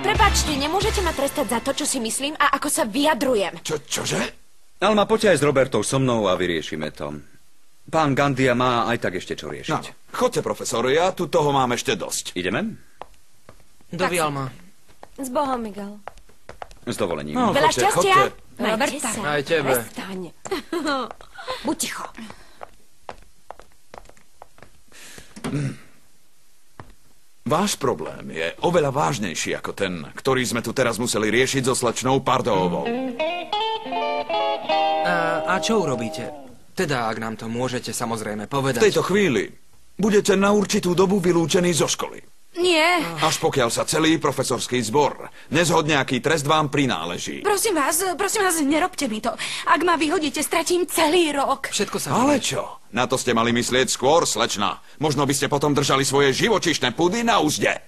Prepáčte, nemôžete ma trestať za to, čo si myslím a ako sa vyjadrujem. Čože? Alma, poďte aj s Robertou so mnou a vyriešime to. Pán Gandia má aj tak ešte čo riešiť. No, chodte, profesor, ja tu toho mám ešte dosť. Ideme? Dovi, Alma. S Bohom, Miguel. S dovolením. No, Veľa chodte, šťastia. chodte. Majte Roberta. sa. Aj tebe. Prestaň. Buď ticho. Váš problém je oveľa vážnejší ako ten, ktorý sme tu teraz museli riešiť so slečnou Pardoovou. A čo urobíte? Teda, ak nám to môžete samozrejme V povedať. tejto chvíli budete na určitú dobu vylúčení zo školy. Nie, Až pokiaľ sa celý profesorský zbor nezhodne, aký trest vám prináleží. prosím vás, nerobte mi to. Ak ma vyhodíte, stratím celý rok. Všetko sa Ale čo? Na to ste mali myslieť skôr, slečna. Možno by ste potom držali svoje živočíšne pudy na úzde.